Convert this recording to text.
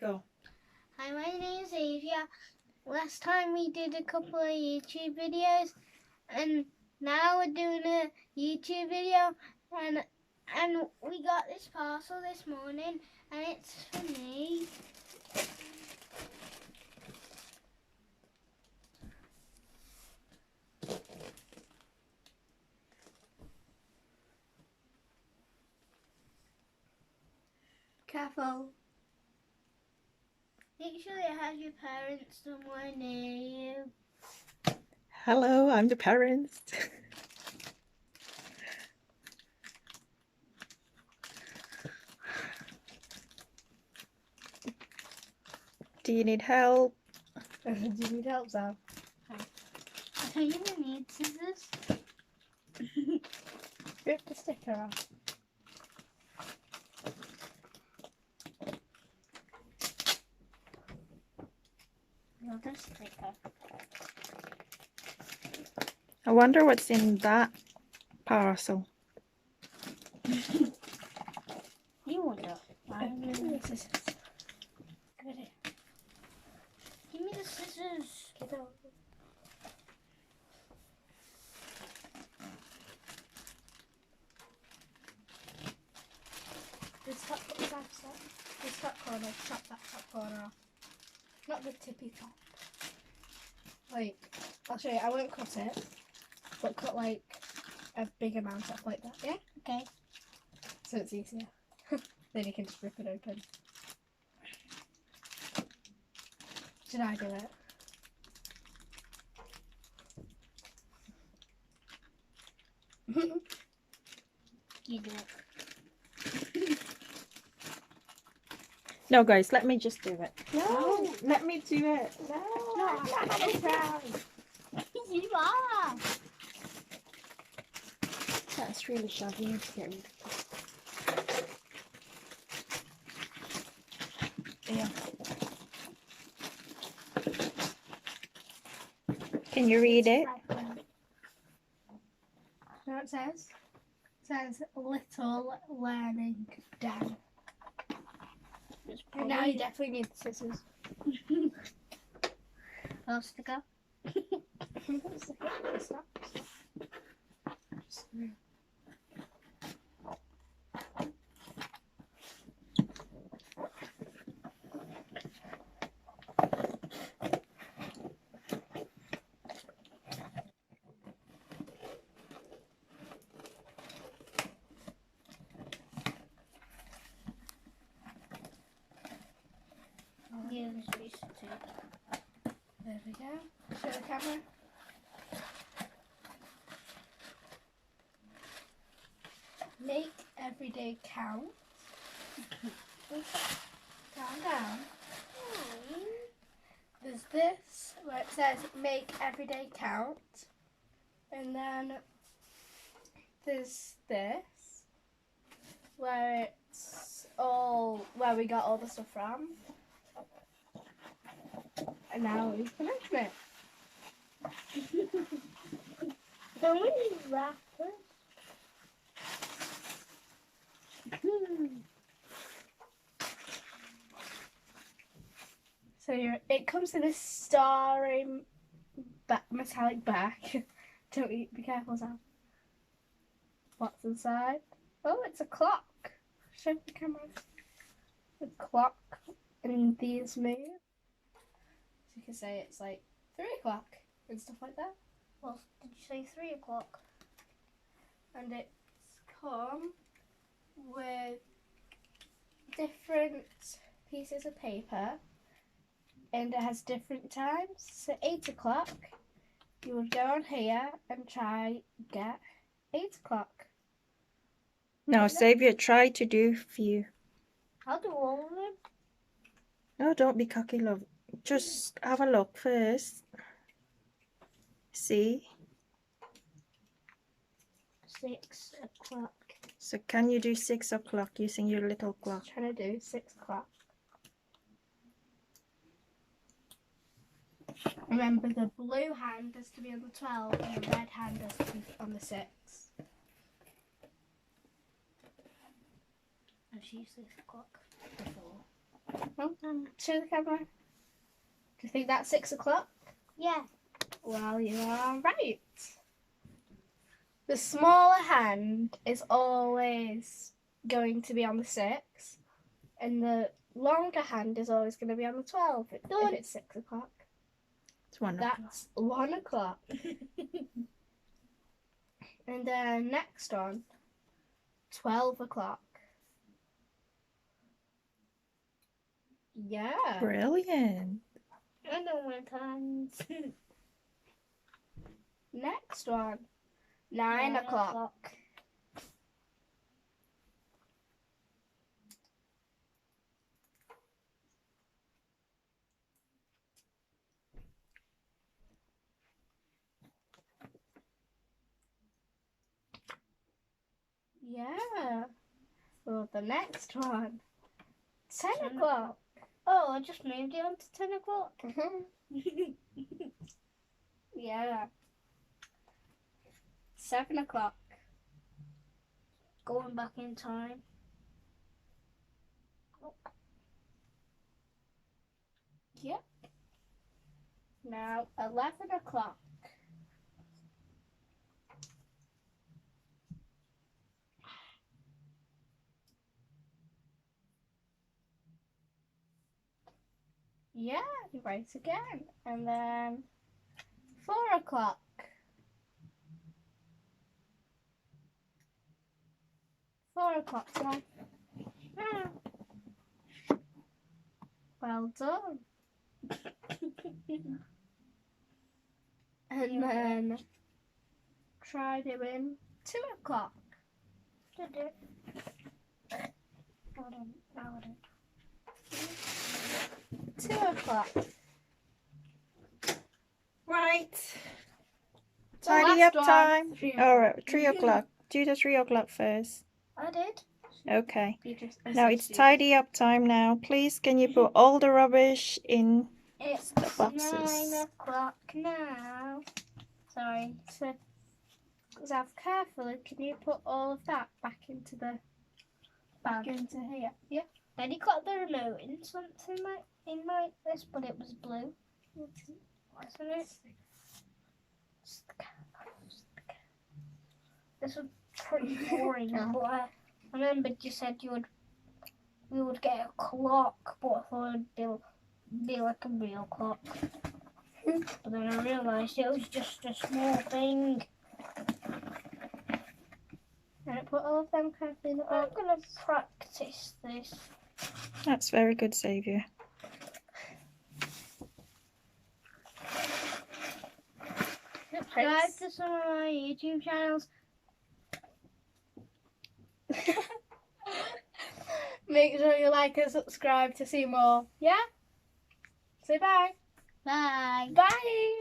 Go. Hi, my name is Xavier. Last time we did a couple of YouTube videos, and now we're doing a YouTube video, and we got this parcel this morning, and it's for me. Careful. Make sure it has your parents somewhere near you. Hello, I'm the parents. Do you need help? Do you need help, Sam? So you're gonna need scissors. Rip the sticker off. Another sticker. I wonder what's in that parcel. You wonder. Give me the scissors. Give me the scissors. Get out. This top corner, chop that top corner off. Not the tippy top. Like, I'll show you. I won't cut it, but cut like a big amount off like that. Yeah. Okay. So it's easier. Then you can just rip it open. Should I do it? You do it. No, guys, let me just do it. No, let me do it. no, I'm not gonna try. You are. That's really shabby. You need to get rid of it. Yeah. Can you read it? You know what it says? It says little learning done. And now you definitely need the scissors. Last to go. Stop. Yeah, there's a piece of tape. There we go. Show the camera. Make every day count. Calm down. There's this where it says make every day count. And then there's this where it's all where we got all the stuff from. And now we can open it. Don't we need wrappers? So it comes in a starry metallic back. Don't be careful, Sam. What's inside? Oh, it's a clock. Show the camera. A clock, and these move. So you can say it's like 3 o'clock and stuff like that. Well, did you say 3 o'clock? And it's come with different pieces of paper, and it has different times. So 8 o'clock, you would go on here and try get 8 o'clock. No, Xavier, try to do a few. I'll do all of them. No, don't be cocky, love. Just have a look first. See? 6 o'clock. So can you do 6 o'clock using your little clock? Trying to do 6 o'clock. Remember, the blue hand has to be on the 12 and the red hand has to be on the 6. I've used 6 o'clock before. No? Show the camera. Do you think that's 6 o'clock? Yeah. Well, you are right. The smaller hand is always going to be on the 6, and the longer hand is always going to be on the 12 if it's 6 o'clock. It's 1 o'clock. That's 1 o'clock. And then next one, 12 o'clock. Yeah. Brilliant. I know my times. Next one, 9 o'clock. Yeah. So the next one, 10 o'clock. Oh, I just moved it on to 10 o'clock. Yeah. 7 o'clock. Going back in time. Yep. Now 11 o'clock. Yeah, you're right again. And then 4 o'clock. 4 o'clock now. Well done. And then try doing 2 o'clock. Did it? Hold on. Hold on. 2 o'clock. Right. The Tidy last up one, time. 3 All right, 3 o'clock. Do the 3 o'clock first. I did. Okay. You just Now it's associate. tidy up time now. Please, can you put all the rubbish in It's the boxes? 9 o'clock now. Sorry. So, Zav, carefully, can you put all of that back into the Bag. into here? Yeah. Daddy got the remote in something like in like this, but it was blue. Wasn't it? This was pretty boring, but I remembered you said we would get a clock, but I thought it'd be like a real clock. But then I realised it was just a small thing. And put all of them carefully in the I'm box. gonna practice this. That's very good, Xavier. Subscribe to some of my YouTube channels. Make sure you like and subscribe to see more. Yeah? Say bye. Bye. Bye.